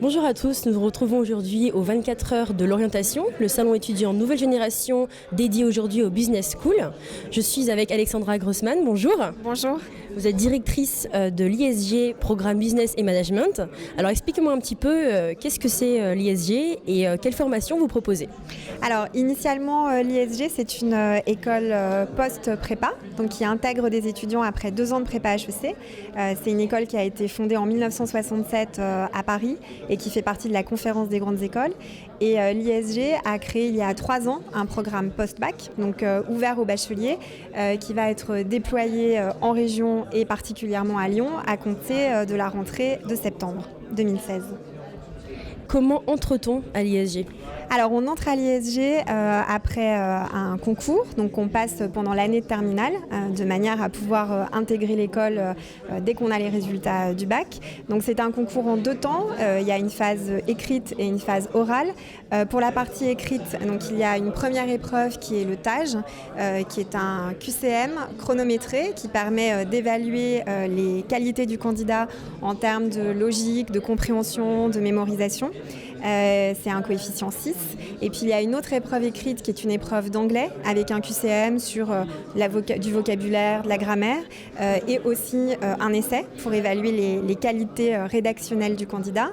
Bonjour à tous, nous nous retrouvons aujourd'hui aux 24 heures de l'orientation, le salon étudiant nouvelle génération dédié aujourd'hui au Business School. Je suis avec Alexandra Grossman, bonjour. Bonjour. Vous êtes directrice de l'ISG, programme Business et Management. Alors expliquez-moi un petit peu qu'est-ce que c'est l'ISG et quelle formation vous proposez. Alors initialement l'ISG c'est une école post-prépa donc qui intègre des étudiants après 2 ans de prépa HEC. C'est une école qui a été fondée en 1967 à Paris et qui fait partie de la conférence des grandes écoles. Et l'ISG a créé il y a 3 ans un programme post-bac, donc ouvert aux bacheliers, qui va être déployé en région et particulièrement à Lyon à compter de la rentrée de septembre 2016. Comment entre-t-on à l'ISG ? Alors on entre à l'ISG après un concours, donc on passe pendant l'année de terminale de manière à pouvoir intégrer l'école dès qu'on a les résultats du bac. Donc c'est un concours en 2 temps, il y a une phase écrite et une phase orale. Pour la partie écrite, donc, il y a une première épreuve qui est le TAGE, qui est un QCM chronométré qui permet d'évaluer les qualités du candidat en termes de logique, de compréhension, de mémorisation. C'est un coefficient 6. Et puis il y a une autre épreuve écrite qui est une épreuve d'anglais avec un QCM sur du vocabulaire, de la grammaire et aussi un essai pour évaluer les qualités rédactionnelles du candidat.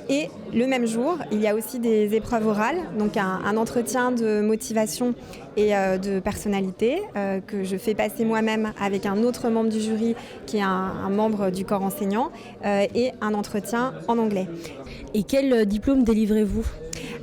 Et le même jour, il y a aussi des épreuves orales, donc un entretien de motivation et de personnalité que je fais passer moi-même avec un autre membre du jury qui est un membre du corps enseignant et un entretien en anglais. Et quel diplôme délivrez-vous ?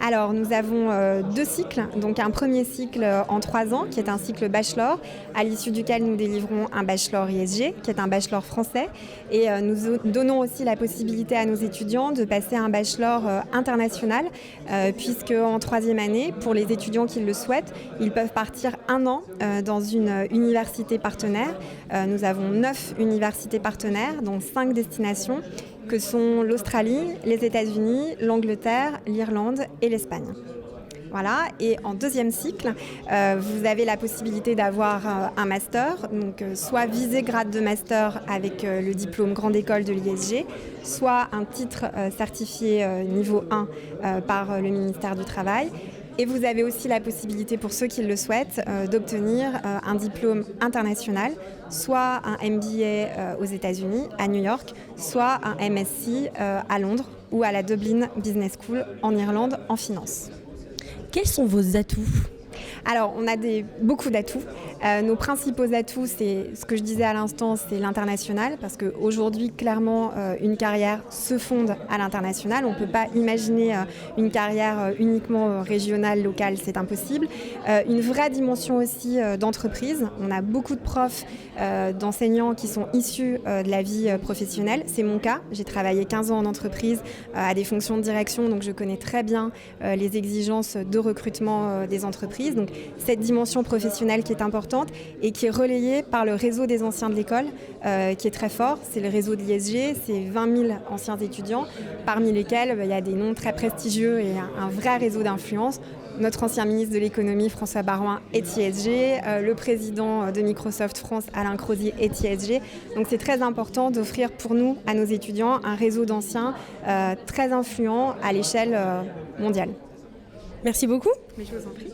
Alors nous avons 2 cycles, donc un premier cycle en 3 ans qui est un cycle bachelor, à l'issue duquel nous délivrons un bachelor ISG qui est un bachelor français et nous donnons aussi la possibilité à nos étudiants de passer un bachelor international puisque en 3e année, pour les étudiants qui le souhaitent, ils peuvent partir 1 an dans une université partenaire. Nous avons 9 universités partenaires, dont 5 destinations que sont l'Australie, les États-Unis, l'Angleterre, l'Irlande et l'Espagne. Voilà. Et en 2e cycle, vous avez la possibilité d'avoir un master, donc soit visé grade de master avec le diplôme grande école de l'ISG, soit un titre certifié niveau 1 par le ministère du Travail. Et vous avez aussi la possibilité, pour ceux qui le souhaitent, d'obtenir un diplôme international, soit un MBA aux États-Unis, à New York, soit un MSc à Londres ou à la Dublin Business School en Irlande en finance. Quels sont vos atouts ? Alors, on a beaucoup d'atouts. Nos principaux atouts, c'est ce que je disais à l'instant, c'est l'international, parce qu'aujourd'hui, clairement, une carrière se fonde à l'international. On ne peut pas imaginer une carrière uniquement régionale, locale, c'est impossible. Une vraie dimension aussi d'entreprise. On a beaucoup de profs, d'enseignants qui sont issus de la vie professionnelle. C'est mon cas. J'ai travaillé 15 ans en entreprise à des fonctions de direction, donc je connais très bien les exigences de recrutement des entreprises. Donc, cette dimension professionnelle qui est importante et qui est relayée par le réseau des anciens de l'école qui est très fort. C'est le réseau de l'ISG, c'est 20 000 anciens étudiants, parmi lesquels il y a des noms très prestigieux et un vrai réseau d'influence. Notre ancien ministre de l'économie, François Baroin, est ISG. Le président de Microsoft France, Alain Crozier, est ISG. Donc c'est très important d'offrir pour nous, à nos étudiants, un réseau d'anciens très influent à l'échelle mondiale. Merci beaucoup. Mais je vous en prie.